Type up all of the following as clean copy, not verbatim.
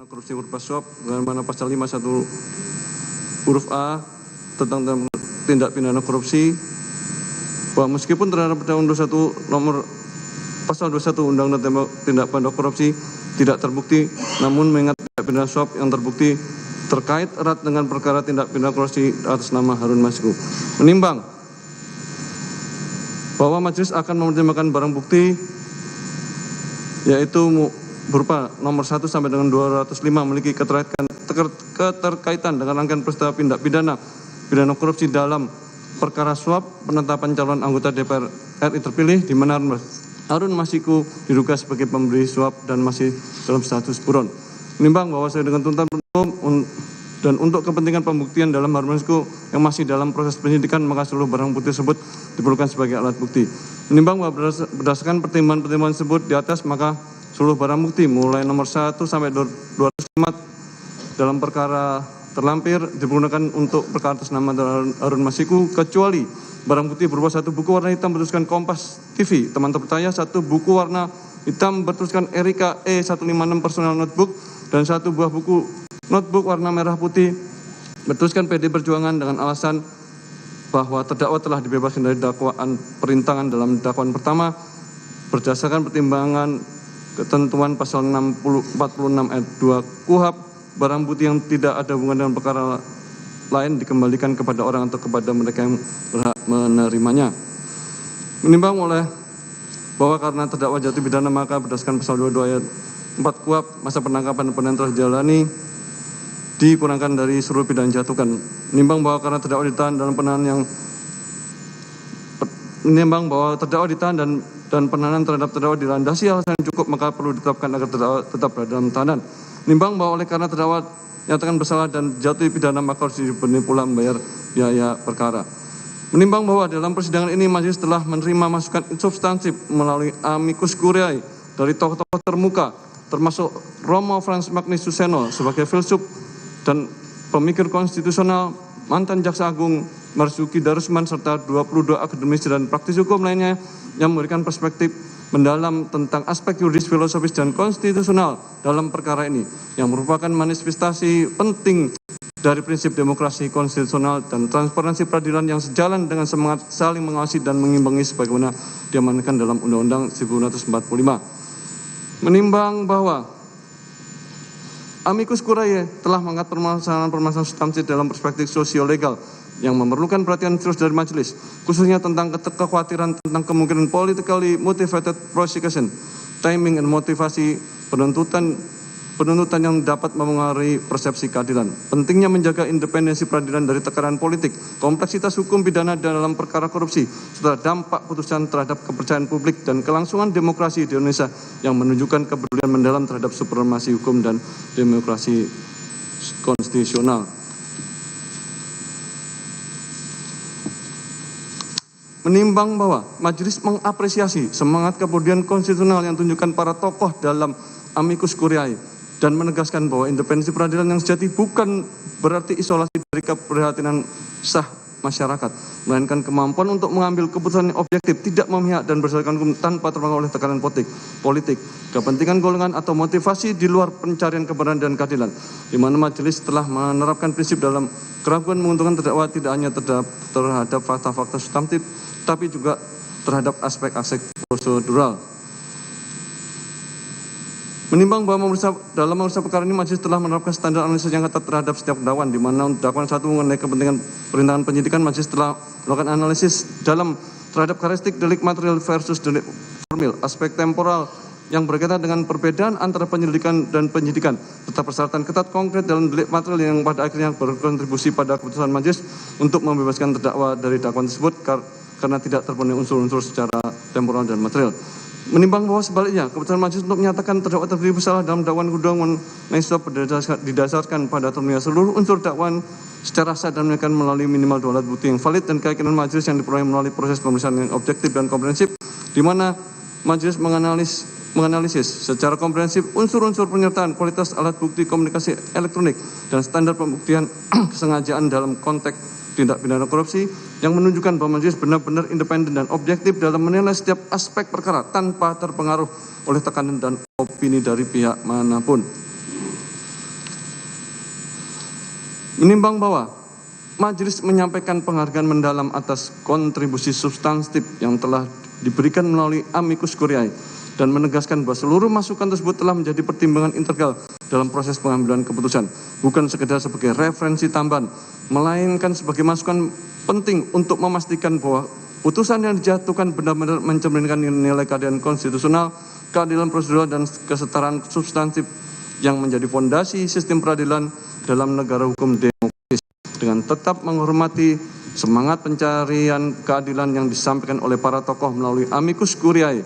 korupsi berupa suap dengan mana pasal 51 huruf A tentang tindak pidana korupsi bahwa meskipun terhadap Undang-Undang 21 nomor pasal 21 Undang-Undang tindak pidana korupsi tidak terbukti, namun mengingat tindak pidana suap yang terbukti terkait erat dengan perkara tindak pidana korupsi atas nama Harun Masiku. Menimbang bahwa majelis akan mempertimbangkan barang bukti yaitu berupa nomor 1 sampai dengan 205 memiliki keterkaitan dengan rangkaian peristiwa tindak pidana korupsi dalam perkara suap penetapan calon anggota DPR RI terpilih di mana Harun Masiku diduga sebagai pemberi suap dan masih dalam status buron. Menimbang bahwa sesuai dengan tuntutan penuntut umum dan untuk kepentingan pembuktian dalam Harun Masiku yang masih dalam proses penyidikan, maka seluruh barang bukti tersebut diperlukan sebagai alat bukti. Menimbang bahwa berdasarkan pertimbangan-pertimbangan tersebut di atas, maka seluruh barang bukti mulai nomor 1 sampai 205 dalam perkara terlampir dipergunakan untuk perkara atas nama Harun Masiku, kecuali barang bukti berupa 1 buku warna hitam bertuliskan Kompas TV teman terpercaya, 1 buku warna hitam bertuliskan Erika E156 personal notebook, dan 1 buah buku notebook warna merah putih bertuliskan PD Perjuangan dengan alasan bahwa terdakwa telah dibebaskan dari dakwaan perintangan dalam dakwaan pertama berdasarkan pertimbangan ketentuan pasal 46 ayat 2 KUHP. Barang bukti yang tidak ada hubungan dengan perkara lain dikembalikan kepada orang atau kepada mereka yang berhak menerimanya. Menimbang oleh bahwa karena terdakwa jatuh pidana, maka berdasarkan pasal 22 ayat 4 KUHP masa penangkapan dan penahanan telah dijalani dikurangkan dari seluruh pidana jatuhkan. Menimbang bahwa karena terdakwa ditahan dalam penahanan dan penahanan terhadap terdakwa dilandasi alasan yang cukup, maka perlu ditetapkan agar terdakwa tetap berada dalam tahanan. Menimbang bahwa oleh karena terdakwa nyatakan bersalah dan jatuh pidana, maka harus diberi pula membayar biaya perkara. Menimbang bahwa dalam persidangan ini majelis telah menerima masukan substansif melalui amicus curiae dari tokoh-tokoh termuka termasuk Romo Frans Magni Suseno sebagai filsuf dan pemikir konstitusional, mantan Jaksa Agung Marzuki Darusman, serta 22 akademisi dan praktisi hukum lainnya yang memberikan perspektif mendalam tentang aspek yuridis, filosofis, dan konstitusional dalam perkara ini, yang merupakan manifestasi penting dari prinsip demokrasi konstitusional dan transparansi peradilan yang sejalan dengan semangat saling mengawasi dan mengimbangi sebagaimana diamanatkan dalam Undang-Undang 1945. Menimbang bahwa amicus curiae telah mengangkat permasalahan substansi dalam perspektif sosio-legal yang memerlukan perhatian terus dari majelis, khususnya tentang kekhawatiran tentang kemungkinan politically motivated prosecution, timing dan motivasi penuntutan yang dapat mempengaruhi persepsi keadilan. Pentingnya menjaga independensi peradilan dari tekanan politik, kompleksitas hukum pidana dalam perkara korupsi, serta dampak putusan terhadap kepercayaan publik dan kelangsungan demokrasi di Indonesia yang menunjukkan kepedulian mendalam terhadap supremasi hukum dan demokrasi konstitusional. Menimbang bahwa majelis mengapresiasi semangat kepedulian konstitusional yang ditunjukkan para tokoh dalam amicus curiae dan menegaskan bahwa independensi peradilan yang sejati bukan berarti isolasi dari keprihatinan sah masyarakat, melainkan kemampuan untuk mengambil keputusan yang objektif, tidak memihak dan berdasarkan hukum tanpa terpengaruh oleh tekanan politik, kepentingan golongan atau motivasi di luar pencarian kebenaran dan keadilan, di mana majelis telah menerapkan prinsip dalam keraguan menguntungkan terdakwa tidak hanya terhadap fakta-fakta substantif, tapi juga terhadap aspek-aspek prosedural. Menimbang bahwa dalam memeriksa perkara ini majelis telah menerapkan standar analisis yang ketat terhadap setiap dakwaan, di mana dakwaan 1 mengenai kepentingan perintangan penyidikan, majelis telah melakukan analisis dalam terhadap karakteristik delik material versus delik formil, aspek temporal yang berkaitan dengan perbedaan antara penyelidikan dan penyidikan, serta persyaratan ketat konkret dalam delik material yang pada akhirnya berkontribusi pada keputusan majelis untuk membebaskan terdakwa dari dakwaan tersebut karena tidak terpenuhi unsur-unsur secara temporal dan material. Menimbang bahwa sebaliknya, keputusan majelis untuk menyatakan terdakwa terbukti bersalah dalam dakwaan kudungan suap didasarkan pada terpenuhi seluruh unsur dakwaan secara sah dan melalui minimal 2 alat bukti yang valid dan keyakinan majelis yang diperoleh melalui proses pemeriksaan yang objektif dan komprehensif, di mana majelis menganalisis secara komprehensif unsur-unsur penyertaan kualitas alat bukti komunikasi elektronik dan standar pembuktian kesengajaan dalam konteks tindak pidana korupsi yang menunjukkan bahwa majelis benar-benar independen dan objektif dalam menilai setiap aspek perkara tanpa terpengaruh oleh tekanan dan opini dari pihak manapun. Menimbang bahwa majelis menyampaikan penghargaan mendalam atas kontribusi substantif yang telah diberikan melalui amicus curiae dan menegaskan bahwa seluruh masukan tersebut telah menjadi pertimbangan integral dalam proses pengambilan keputusan, bukan sekedar sebagai referensi tambahan, melainkan sebagai masukan penting untuk memastikan bahwa putusan yang dijatuhkan benar-benar mencerminkan nilai keadilan konstitusional, keadilan prosedural, dan kesetaraan substantif yang menjadi fondasi sistem peradilan dalam negara hukum demokratis, dengan tetap menghormati semangat pencarian keadilan yang disampaikan oleh para tokoh melalui amicus curiae,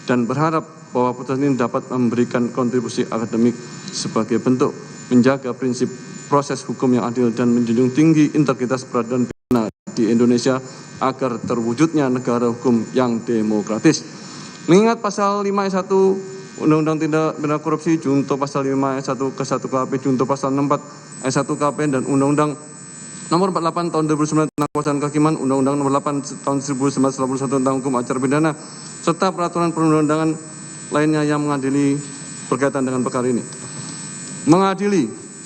dan berharap bahwa putusan ini dapat memberikan kontribusi akademik sebagai bentuk menjaga prinsip proses hukum yang adil dan menjunjung tinggi integritas peradilan pidana di Indonesia agar terwujudnya negara hukum yang demokratis. Mengingat pasal 5 ayat 1 Undang-Undang Tindak Pidana Korupsi, junto pasal 5 ayat 1 ke 1 KUHP, junto pasal 64 ayat 1 KUHP, dan Undang-Undang Nomor 48 tahun 2009 tentang kekuasaan kehakiman, Undang-Undang Nomor 8 tahun 1991 tentang hukum acara pidana, serta peraturan perundang-undangan lainnya yang mengadili berkaitan dengan perkara ini. Mengadili: 1.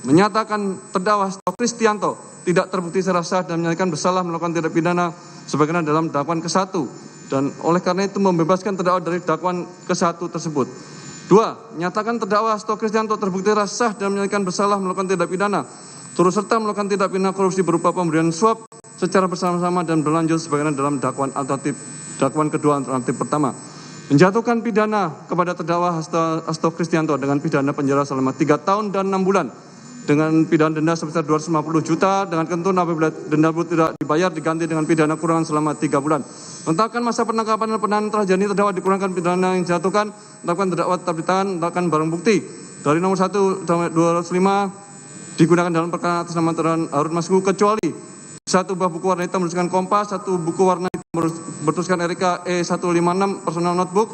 Menyatakan terdakwa Hasto Kristianto tidak terbukti secara sah dan menyatakan bersalah melakukan tindak pidana sebagaimana dalam dakwaan ke-1, dan oleh karena itu membebaskan terdakwa dari dakwaan ke-1 tersebut. 2. Menyatakan terdakwa Hasto Kristianto terbukti secara sah dan menyatakan bersalah melakukan tindak pidana turut serta melakukan tindak pidana korupsi berupa pemberian suap secara bersama-sama dan berlanjut sebagaimana dalam dakwaan kedua alternatif pertama. Menjatuhkan pidana kepada terdakwa Hasto Kristianto dengan pidana penjara selama 3 tahun dan 6 bulan dengan pidana denda sebesar 250 juta dengan ketentuan apabila denda tidak dibayar diganti dengan pidana kurungan selama 3 bulan. Menetapkan masa penangkapan dan penahanan telah jadi terdakwa dikurangkan pidana yang dijatuhkan, menetapkan terdakwa tetap ditahan, menetapkan barang bukti dari nomor 1 sampai 205 digunakan dalam perkara atas nama terhadap Harun Masiku kecuali 1 buah buku warna hitam bertuliskan Kompas, 1 buku warna hitam bertuliskan Erika E156 personal notebook,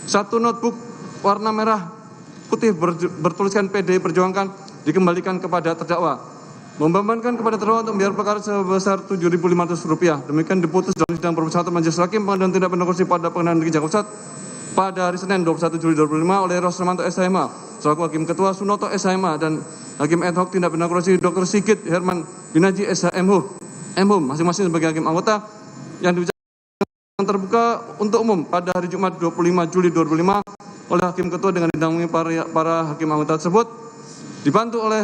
1 notebook warna merah putih bertuliskan PD Perjuangan dikembalikan kepada terdakwa. Membebankan kepada terdakwa untuk membayar perkara sebesar Rp7.500. Demikian diputus dalam sidang permusyawatan Majelis Hakim Pengadilan Tindak Pidana Korupsi pada Pengadilan Negeri Jakarta Pusat pada hari Senin 21 Juli 2025 oleh Rosramanto SHMA selaku Hakim Ketua, Sunoto SHMA, dan Hakim Ad Hoc Tindak Pidana Korupsi Dr. Sigit Herman Binaji SHMHum masing-masing sebagai hakim anggota yang dibicarakan terbuka untuk umum pada hari Jumat 25 Juli 2005 oleh Hakim Ketua dengan didampingi para hakim anggota tersebut, dibantu oleh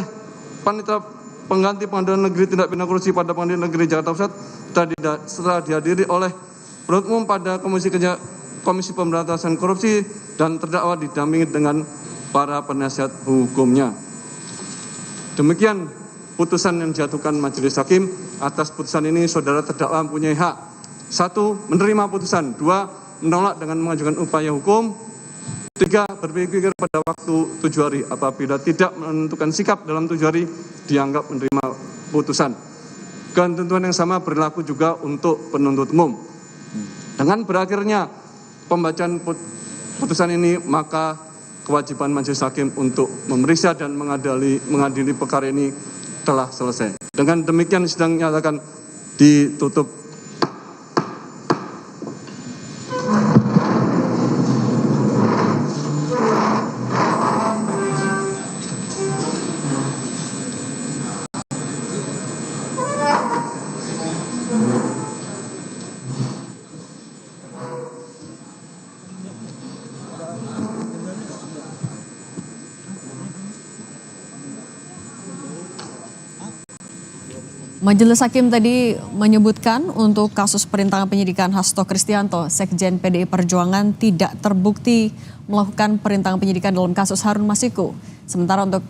panitia pengganti Pengadilan Negeri Tindak Pidana Korupsi pada Pengadilan Negeri Jakarta Pusat setelah dihadiri oleh penuntut umum pada Komisi Pemberantasan Korupsi dan terdakwa didampingi dengan para penasihat hukumnya. Demikian putusan yang dijatuhkan Majelis Hakim. Atas putusan ini saudara terdakwa mempunyai hak: 1. Menerima putusan. 2. Menolak dengan mengajukan upaya hukum. 3. Berpikir pada waktu 7 hari. Apabila tidak menentukan sikap dalam 7 hari, dianggap menerima putusan. Ketentuan yang sama berlaku juga untuk penuntut umum. Dengan berakhirnya pembacaan putusan ini, maka kewajiban Majelis Hakim untuk memeriksa dan mengadili perkara ini telah selesai. Dengan demikian sidang nyatakan ditutup. Majelis Hakim tadi menyebutkan untuk kasus perintangan penyidikan Hasto Kristianto, Sekjen PDI Perjuangan tidak terbukti melakukan perintangan penyidikan dalam kasus Harun Masiku. Sementara untuk